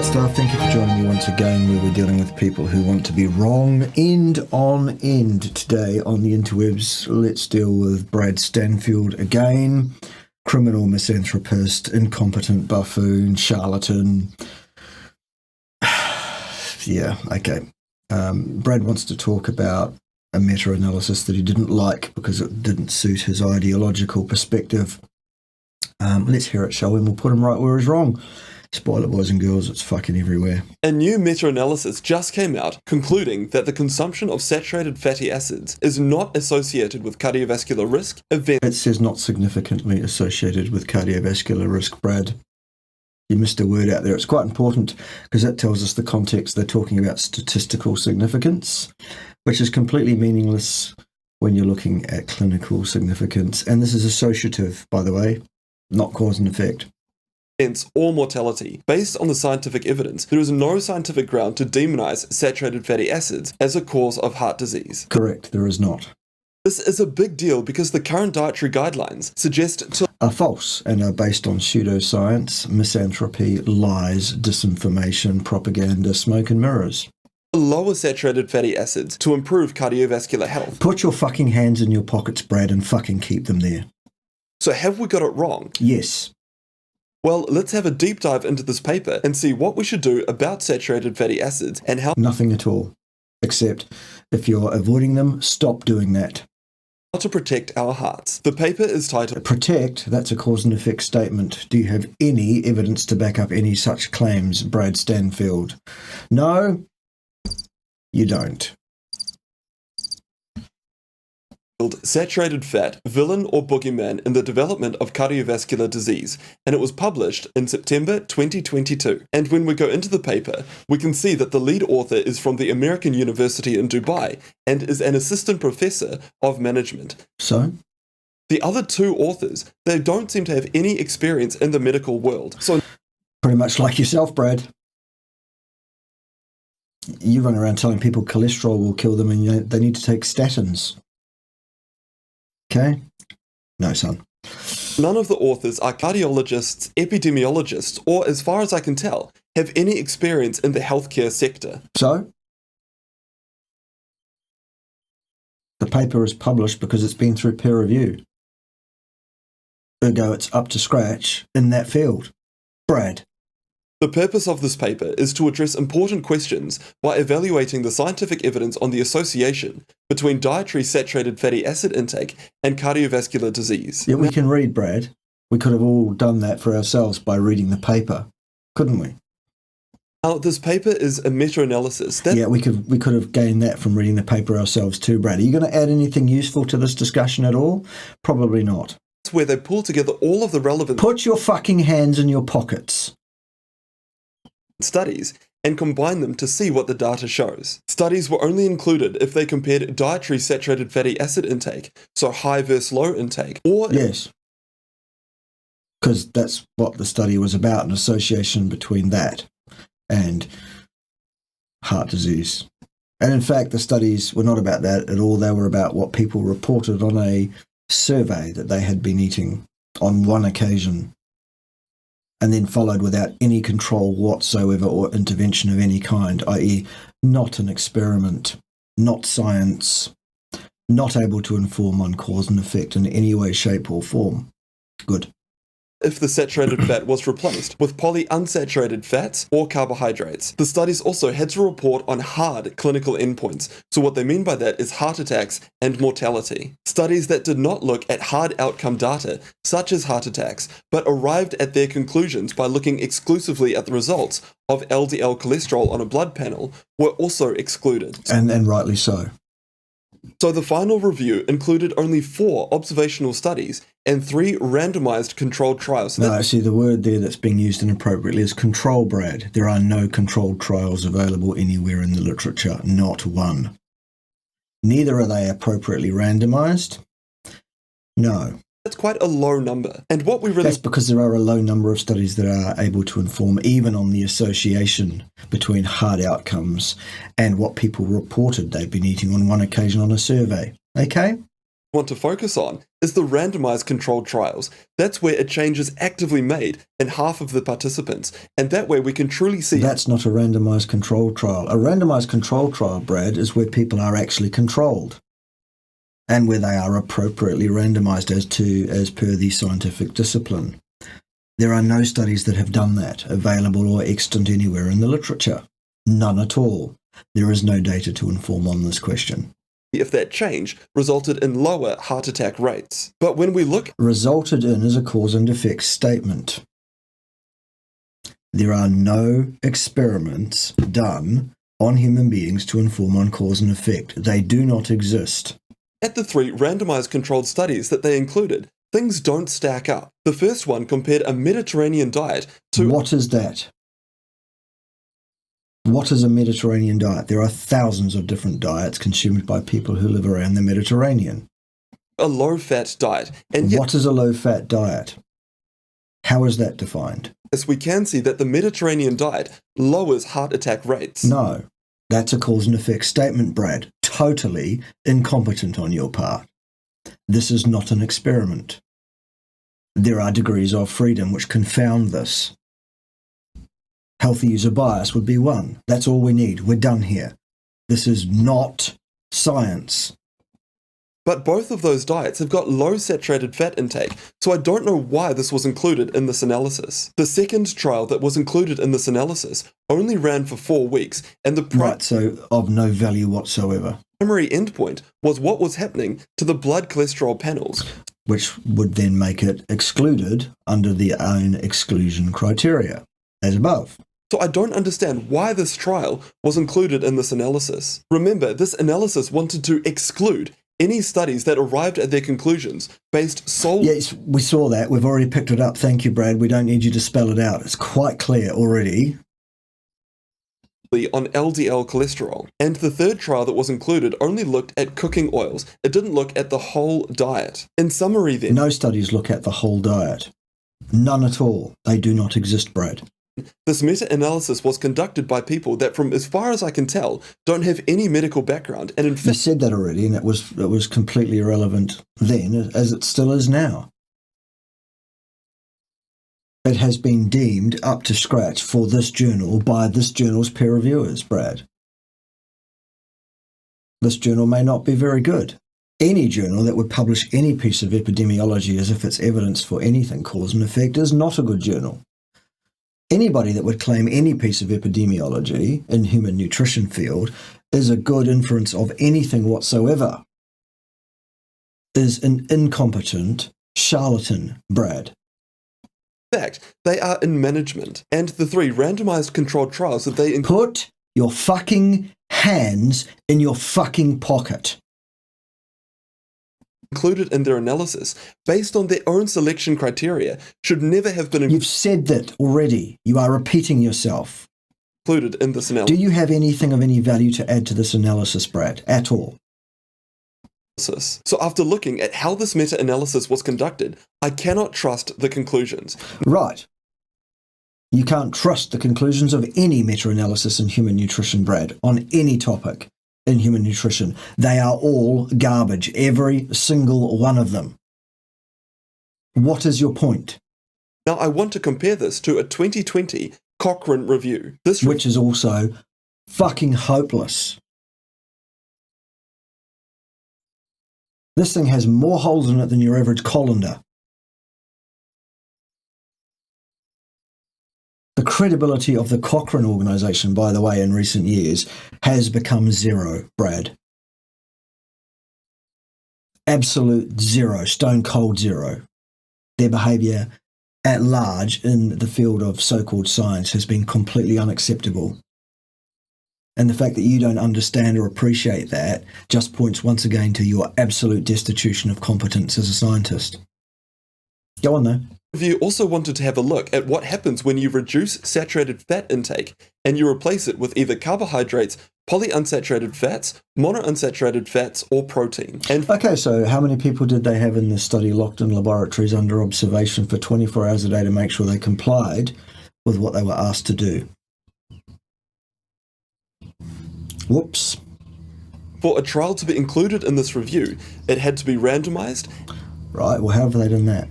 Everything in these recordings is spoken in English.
Alright staff, thank you for joining me once again, where we're dealing with people who want to be wrong end on end. Today on the interwebs, let's deal with Brad Stanfield again. Criminal, misanthropist, incompetent buffoon, charlatan. Yeah, okay. Brad wants to talk about a meta-analysis that he didn't like because it didn't suit his ideological perspective. Let's hear it, shall we? And we'll put him right where he's wrong. Spoiler, boys and girls, it's fucking everywhere. A new meta-analysis just came out concluding that the consumption of saturated fatty acids is not associated with cardiovascular risk events. It says not significantly associated with cardiovascular risk, Brad. You missed a word out there. It's quite important because that tells us the context. They're talking about statistical significance, which is completely meaningless when you're looking at clinical significance. And this is associative, by the way, not cause and effect. Or mortality. Based on the scientific evidence, there is no scientific ground to demonize saturated fatty acids as a cause of heart disease. Correct, there is not. This is a big deal because the current dietary guidelines suggest are false and are based on pseudoscience, misanthropy, lies, disinformation, propaganda, smoke and mirrors. Lower saturated fatty acids to improve cardiovascular health. Put your fucking hands in your pockets, Brad, and fucking keep them there. So have we got it wrong? Yes. Well, let's have a deep dive into this paper and see what we should do about saturated fatty acids and how. Nothing at all. Except if you're avoiding them, stop doing that. How to protect our hearts. The paper is titled Protect, that's a cause and effect statement. Do you have any evidence to back up any such claims, Brad Stanfield? No, you don't. Saturated Fat, Villain or Boogeyman in the Development of Cardiovascular Disease, and it was published in September 2022. And when we go into the paper, we can see that the lead author is from the American University in Dubai and is an assistant professor of management. So? The other two authors, they don't seem to have any experience in the medical world. So pretty much like yourself, Brad. You run around telling people cholesterol will kill them and they need to take statins. Okay? No, son. None of the authors are cardiologists, epidemiologists, or, as far as I can tell, have any experience in the healthcare sector. So? The paper is published because it's been through peer review. Ergo, it's up to scratch in that field. Brad. The purpose of this paper is to address important questions by evaluating the scientific evidence on the association between dietary saturated fatty acid intake and cardiovascular disease. Yeah, we can read, Brad. We could have all done that for ourselves by reading the paper, couldn't we? Now, this paper is a meta-analysis. Yeah, we could have gained that from reading the paper ourselves too, Brad. Are you going to add anything useful to this discussion at all? Probably not. That's where they pull together all of the relevant. Put your fucking hands in your pockets. Studies and combine them to see what the data shows. Studies were only included if they compared dietary saturated fatty acid intake, so high versus low intake, or... Yes. Because that's what the study was about, an association between that and heart disease. And in fact, the studies were not about that at all. They were about what people reported on a survey that they had been eating on one occasion, and then followed without any control whatsoever or intervention of any kind, i.e. not an experiment, not science, not able to inform on cause and effect in any way, shape or form. Good. If the saturated fat was replaced with polyunsaturated fats or carbohydrates. The studies also had to report on hard clinical endpoints. So what they mean by that is heart attacks and mortality. Studies that did not look at hard outcome data, such as heart attacks, but arrived at their conclusions by looking exclusively at the results of LDL cholesterol on a blood panel, were also excluded. And rightly so. So the final review included only 4 observational studies and 3 randomized controlled trials. No, see, the word there that's being used inappropriately is control, Brad. There are no controlled trials available anywhere in the literature, not one. Neither are they appropriately randomized. No. That's quite a low number. And what we really... That's because there are a low number of studies that are able to inform even on the association between hard outcomes and what people reported they've been eating on one occasion on a survey. Okay? want to focus on is the randomized controlled trials. That's where a change is actively made in half of the participants, and that way we can truly see... That's not a randomized controlled trial. A randomized controlled trial, Brad, is where people are actually controlled and where they are appropriately randomized as per the scientific discipline. There are no studies that have done that available or extant anywhere in the literature. None at all. There is no data to inform on this question. If that change resulted in lower heart attack rates. But when we look... Resulted in is a cause and effect statement. There are no experiments done on human beings to inform on cause and effect. They do not exist. At the 3 randomized controlled studies that they included, things don't stack up. The first one compared a Mediterranean diet to... What is that? What is a Mediterranean diet? There are thousands of different diets consumed by people who live around the Mediterranean. A low-fat diet. And yet, what is a low-fat diet? How is that defined? Yes, we can see that the Mediterranean diet lowers heart attack rates. No, that's a cause and effect statement, Brad. Totally incompetent on your part. This is not an experiment. There are degrees of freedom which confound this. Healthy user bias would be one. That's all we need. We're done here. This is not science. But both of those diets have got low saturated fat intake, so I don't know why this was included in this analysis. The second trial that was included in this analysis only ran for 4 weeks, and the right, so of no value whatsoever. Primary endpoint was what was happening to the blood cholesterol panels, which would then make it excluded under their own exclusion criteria, as above. So I don't understand why this trial was included in this analysis. Remember, this analysis wanted to exclude any studies that arrived at their conclusions based solely... Yes, we saw that. We've already picked it up. Thank you, Brad. We don't need you to spell it out. It's quite clear already. On LDL cholesterol. And the third trial that was included only looked at cooking oils. It didn't look at the whole diet. In summary then... No studies look at the whole diet. None at all. They do not exist, Brad. This meta-analysis was conducted by people that, from as far as I can tell, don't have any medical background, and in fact... You said that already, and it was completely irrelevant then, as it still is now. It has been deemed up to scratch for this journal by this journal's peer reviewers, Brad. This journal may not be very good. Any journal that would publish any piece of epidemiology as if it's evidence for anything cause and effect is not a good journal. Anybody that would claim any piece of epidemiology in human nutrition field is a good inference of anything whatsoever is an incompetent charlatan, Brad. In fact, they are in management, and the 3 randomized controlled trials that they... Put your fucking hands in your fucking pocket. Included in their analysis, based on their own selection criteria, should never have been... You've said that already. You are repeating yourself. Included in this analysis. Do you have anything of any value to add to this analysis, Brad, at all? So after looking at how this meta-analysis was conducted, I cannot trust the conclusions. Right. You can't trust the conclusions of any meta-analysis in human nutrition, Brad, on any topic in human nutrition. They are all garbage, every single one of them. What is your point? Now I want to compare this to a 2020 Cochrane review. Which is also fucking hopeless. This thing has more holes in it than your average colander. The credibility of the Cochrane organisation, by the way, in recent years, has become zero, Brad. Absolute zero, stone cold zero. Their behaviour at large in the field of so-called science has been completely unacceptable. And the fact that you don't understand or appreciate that just points once again to your absolute destitution of competence as a scientist. Go on, though. Review also wanted to have a look at what happens when you reduce saturated fat intake and you replace it with either carbohydrates, polyunsaturated fats, monounsaturated fats, or protein. And okay, so how many people did they have in this study locked in laboratories under observation for 24 hours a day to make sure they complied with what they were asked to do? Whoops. For a trial to be included in this review, it had to be randomized. Right, well, how have they done that?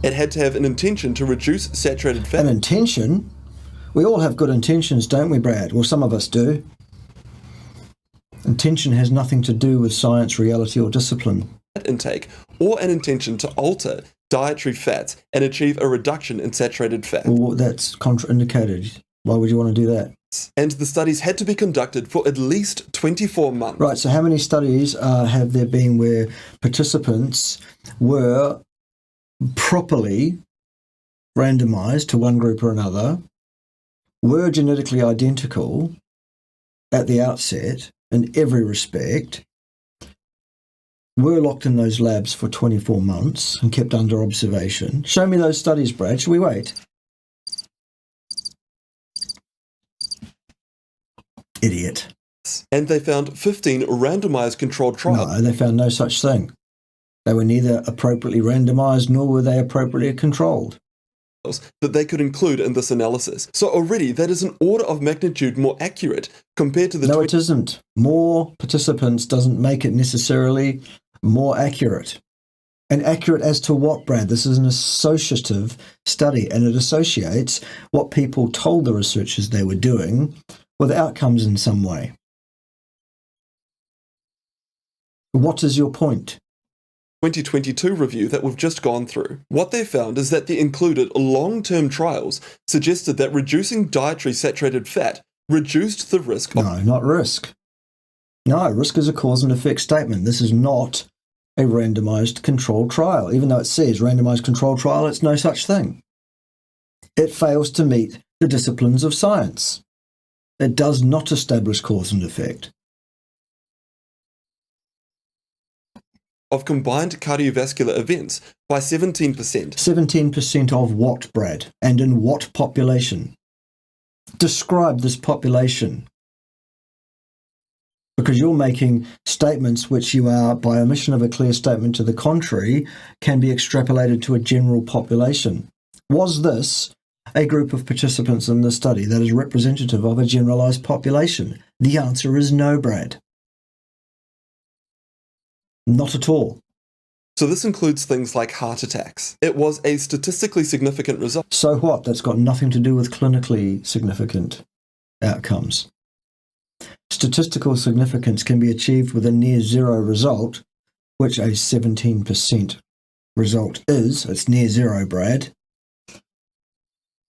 It had to have an intention to reduce saturated fat. An intention? We all have good intentions, don't we, Brad? Well, some of us do. Intention has nothing to do with science, reality, or discipline. Intake, or an intention to alter dietary fats and achieve a reduction in saturated fat. Well, that's contraindicated. Why would you want to do that? And the studies had to be conducted for at least 24 months. Right, so how many studies have there been where participants were properly randomized to one group or another, were genetically identical at the outset in every respect, were locked in those labs for 24 months and kept under observation? Show me those studies, Brad. Shall we wait? Idiot. And they found 15 randomized controlled trials. No, they found no such thing. They were neither appropriately randomized nor were they appropriately controlled. That they could include in this analysis. So already that is an order of magnitude more accurate compared to the... No, it isn't. More participants doesn't make it necessarily more accurate. And accurate as to what, Brad? This is an associative study, and it associates what people told the researchers they were doing with outcomes in some way. What is your point? 2022 review that we've just gone through. What they found is that the included long-term trials suggested that reducing dietary saturated fat reduced the risk of... No, not risk. No, risk is a cause and effect statement. This is not a randomized controlled trial. Even though it says randomized controlled trial, it's no such thing. It fails to meet the disciplines of science. It does not establish cause and effect. Of combined cardiovascular events by 17%. 17% of what, Brad? And in what population? Describe this population. Because you're making statements which you are, by omission of a clear statement to the contrary, can be extrapolated to a general population. Was this a group of participants in the study that is representative of a generalized population? The answer is no, Brad. Not at all. So this includes things like heart attacks. It was a statistically significant result. So what? That's got nothing to do with clinically significant outcomes. Statistical significance can be achieved with a near zero result, which a 17% result is. It's near zero, Brad.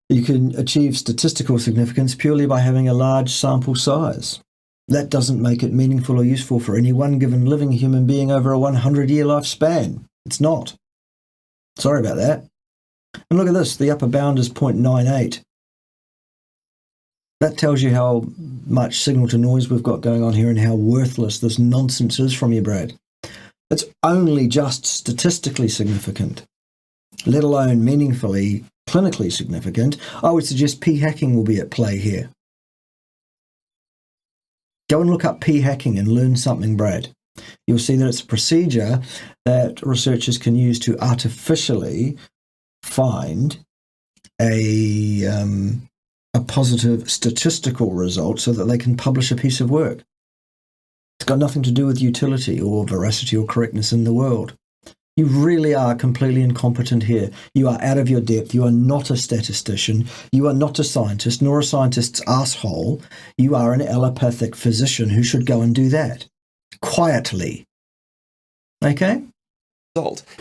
You can achieve statistical significance purely by having a large sample size. That doesn't make it meaningful or useful for any one given living human being over a 100-year lifespan. It's not. Sorry about that. And look at this, the upper bound is 0.98. That tells you how much signal to noise we've got going on here and how worthless this nonsense is from you, Brad. It's only just statistically significant, let alone meaningfully clinically significant. I would suggest p-hacking will be at play here. Go and look up p-hacking and learn something, Brad. You'll see that it's a procedure that researchers can use to artificially find a positive statistical result so that they can publish a piece of work. It's got nothing to do with utility or veracity or correctness in the world. You really are completely incompetent here. You are out of your depth. You are not a statistician. You are not a scientist, nor a scientist's asshole. You are an allopathic physician who should go and do that. Quietly. Okay?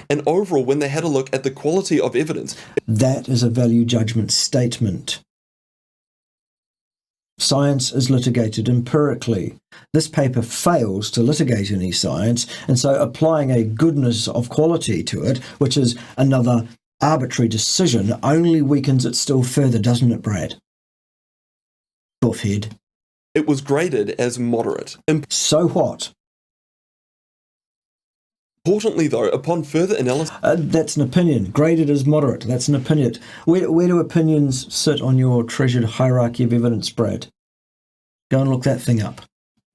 And overall, when they had a look at the quality of evidence... That is a value judgment statement. Science is litigated empirically. This paper fails to litigate any science, and so applying a goodness of quality to it, which is another arbitrary decision, only weakens it still further, doesn't it, Brad? Buffhead. It was graded as moderate. So what? Importantly, though, upon further analysis... That's an opinion. Graded as moderate. That's an opinion. Where do opinions sit on your treasured hierarchy of evidence, Brad? Go and look that thing up.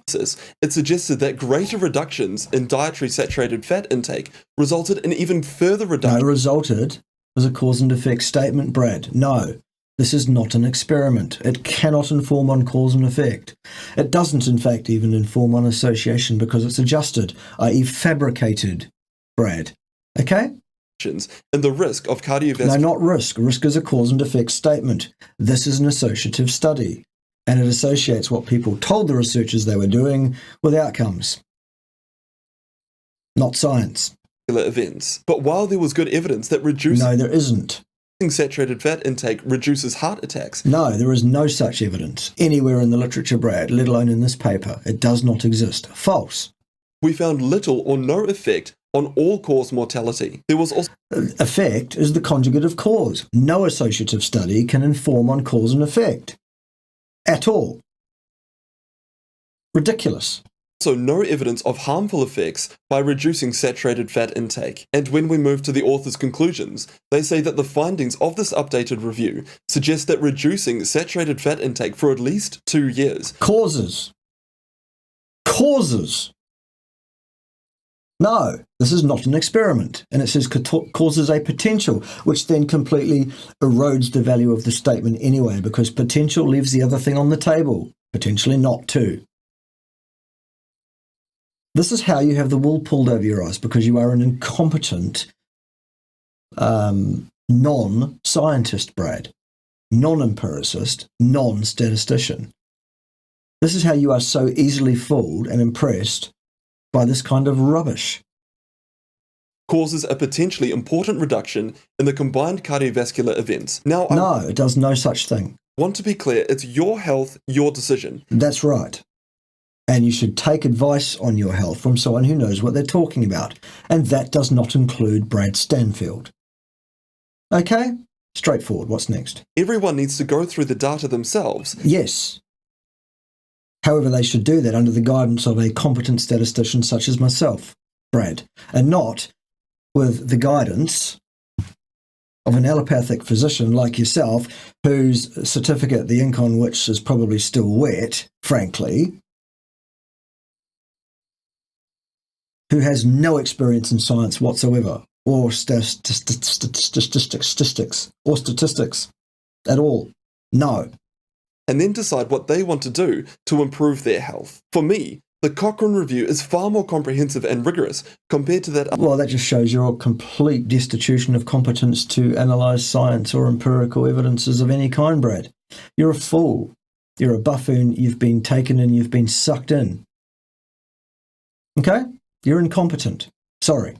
It suggested that greater reductions in dietary saturated fat intake resulted in even further reductions... No, resulted was a cause and effect statement, Brad. No. This is not an experiment. It cannot inform on cause and effect. It doesn't, in fact, even inform on association because it's adjusted, i.e. fabricated, Brad. Okay? And the risk of cardiovascular... No, not risk. Risk is a cause and effect statement. This is an associative study, and it associates what people told the researchers they were doing with outcomes. Not science. events. But while there was good evidence that reducing... No, there isn't. Saturated fat intake reduces heart attacks. No, there is no such evidence anywhere in the literature, Brad, let alone in this paper. It does not exist. False. We found little or no effect on all-cause mortality. There was also... Effect is the conjugate of cause. No associative study can inform on cause and effect. At all. Ridiculous. Also no evidence of harmful effects by reducing saturated fat intake. And when we move to the author's conclusions, they say that the findings of this updated review suggest that reducing saturated fat intake for at least 2 years causes. No, this is not an experiment. And it says causes a potential, which then completely erodes the value of the statement anyway, because potential leaves the other thing on the table. Potentially not too. This is how you have the wool pulled over your eyes, because you are an incompetent non-scientist, Brad. Non-empiricist, non-statistician. This is how you are so easily fooled and impressed by this kind of rubbish. Causes a potentially important reduction in the combined cardiovascular events. Now, no, it does no such thing. I want to be clear, it's your health, your decision. That's right. And you should take advice on your health from someone who knows what they're talking about. And that does not include Brad Stanfield. Okay? Straightforward. What's next? Everyone needs to go through the data themselves. Yes. However, they should do that under the guidance of a competent statistician such as myself, Brad, and not with the guidance of an allopathic physician like yourself, whose certificate, the ink on which is probably still wet, frankly, who has no experience in science whatsoever, or statistics at all. No. And then decide what they want to do to improve their health. For me, the Cochrane review is far more comprehensive and rigorous compared to that. Well, that just shows your complete destitution of competence to analyse science or empirical evidences of any kind, Brad. You're a fool. You're a buffoon. You've been taken in. You've been sucked in. Okay? You're incompetent. Sorry.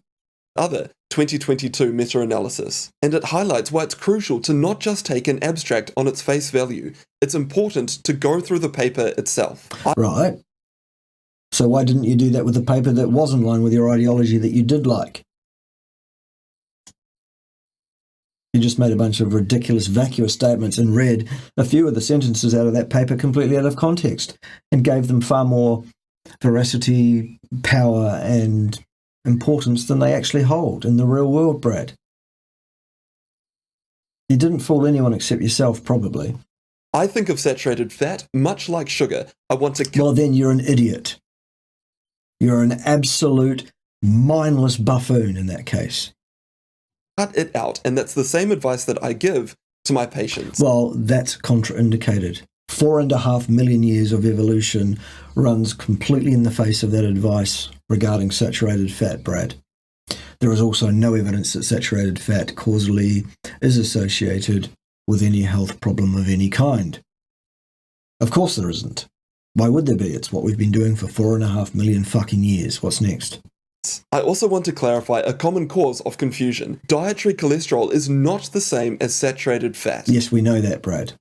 Other 2022 meta-analysis. And it highlights why it's crucial to not just take an abstract on its face value. It's important to go through the paper itself. Right. So why didn't you do that with the paper that was in line with your ideology that you did like? You just made a bunch of ridiculous, vacuous statements and read a few of the sentences out of that paper completely out of context and gave them far more veracity, power, and importance than they actually hold in the real world, Brad. You didn't fool anyone except yourself, probably. I think of saturated fat much like sugar. I want to... Well, then you're an idiot. You're an absolute mindless buffoon in that case. Cut it out, and that's the same advice that I give to my patients. Well, that's contraindicated. 4.5 million years of evolution runs completely in the face of that advice regarding saturated fat, Brad. There is also no evidence that saturated fat causally is associated with any health problem of any kind. Of course there isn't. Why would there be? It's what we've been doing for 4.5 million fucking years. What's next? I also want to clarify a common cause of confusion. Dietary cholesterol is not the same as saturated fat. Yes, we know that, Brad.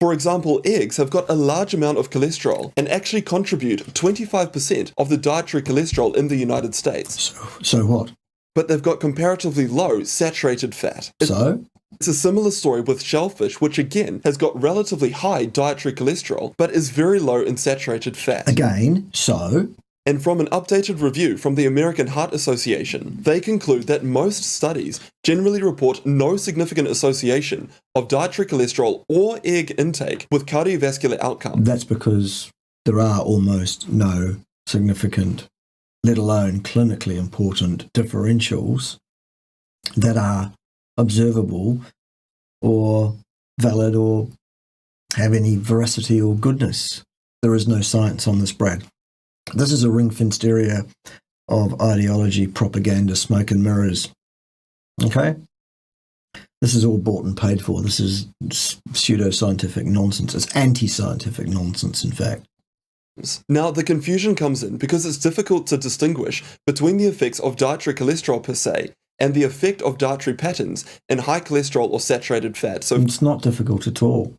For example, eggs have got a large amount of cholesterol and actually contribute 25% of the dietary cholesterol in the United States. So what? But they've got comparatively low saturated fat. It's a similar story with shellfish, which again has got relatively high dietary cholesterol, but is very low in saturated fat. Again, so? And from an updated review from the American Heart Association, they conclude that most studies generally report no significant association of dietary cholesterol or egg intake with cardiovascular outcome. That's because there are almost no significant, let alone clinically important differentials that are observable or valid or have any veracity or goodness. There is no science on this, Brad. This is a ring-fenced area of ideology, propaganda, smoke and mirrors. Okay? This is all bought and paid for. This is pseudo-scientific nonsense. It's anti-scientific nonsense, in fact. Now, the confusion comes in because it's difficult to distinguish between the effects of dietary cholesterol per se and the effect of dietary patterns in high cholesterol or saturated fat. So it's not difficult at all,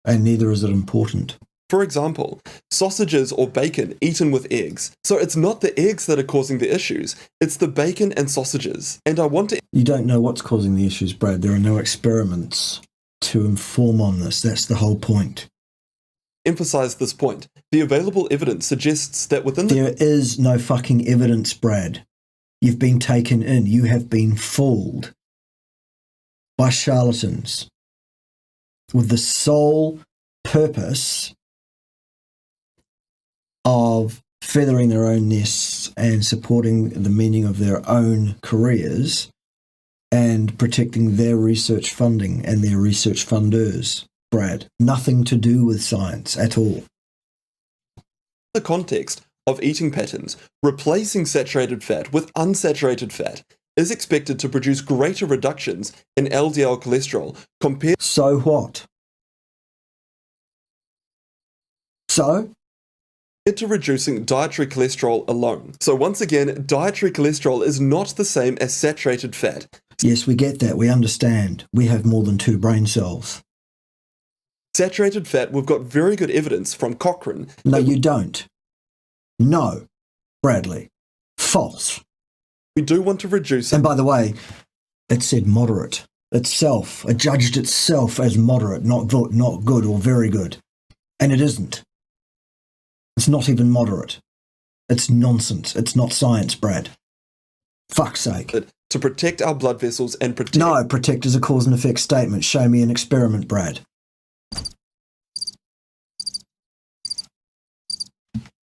and neither is it important. For example, sausages or bacon eaten with eggs. So it's not the eggs that are causing the issues, it's the bacon and sausages. And I want to... You don't know what's causing the issues, Brad. There are no experiments to inform on this. That's the whole point. Emphasize this point. The available evidence suggests that within the... There is no fucking evidence, Brad. You've been taken in. You have been fooled by charlatans with the sole purpose of feathering their own nests and supporting the meaning of their own careers and protecting their research funding and their research funders, Brad. Nothing to do with science at all. The context of eating patterns, replacing saturated fat with unsaturated fat is expected to produce greater reductions in LDL cholesterol compared... So what? So? To reducing dietary cholesterol alone. So once again, dietary cholesterol is not the same as saturated fat. Yes, we get that. We understand. We have more than 2 brain cells. Saturated fat, we've got very good evidence from Cochrane. No, you don't. No, Bradley. False. We do want to reduce it. And by the way, it said moderate itself. It judged itself as moderate, not good or very good. And it isn't. It's not even moderate. It's nonsense. It's not science, Brad. Fuck's sake. To protect our blood vessels and protect... No, protect is a cause and effect statement. Show me an experiment, Brad.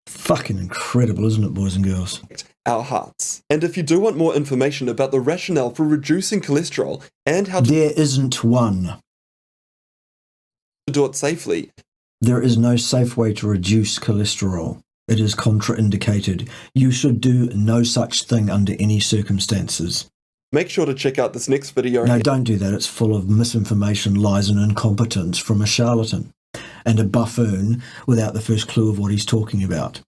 Fucking incredible, isn't it, boys and girls? Our hearts. And if you do want more information about the rationale for reducing cholesterol and how to... There isn't one. ...do it safely... There is no safe way to reduce cholesterol. It is contraindicated. You should do no such thing under any circumstances. Make sure to check out this next video. No, don't do that. It's full of misinformation, lies and incompetence from a charlatan and a buffoon without the first clue of what he's talking about.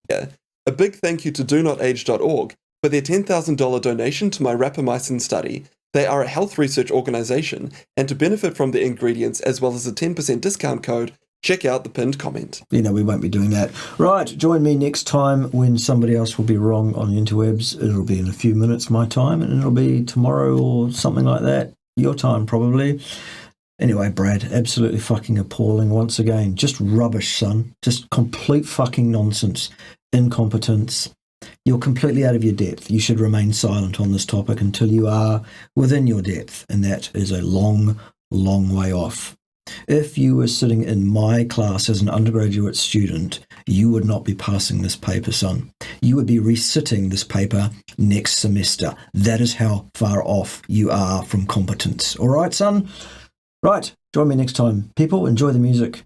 Yeah. A big thank you to DoNotAge.org for their $10,000 donation to my rapamycin study. They are a health research organisation, and to benefit from the ingredients as well as a 10% discount code, check out the pinned comment. You know, we won't be doing that. Right, join me next time when somebody else will be wrong on the interwebs. It'll be in a few minutes my time, and it'll be tomorrow or something like that. Your time, probably. Anyway, Brad, absolutely fucking appalling once again. Just rubbish, son. Just complete fucking nonsense. Incompetence. You're completely out of your depth. You should remain silent on this topic until you are within your depth, and that is a long, long way off. If you were sitting in my class as an undergraduate student, you would not be passing this paper, son. You would be resitting this paper next semester. That is how far off you are from competence. All right, son? Right, join me next time. People, enjoy the music.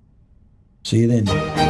See you then.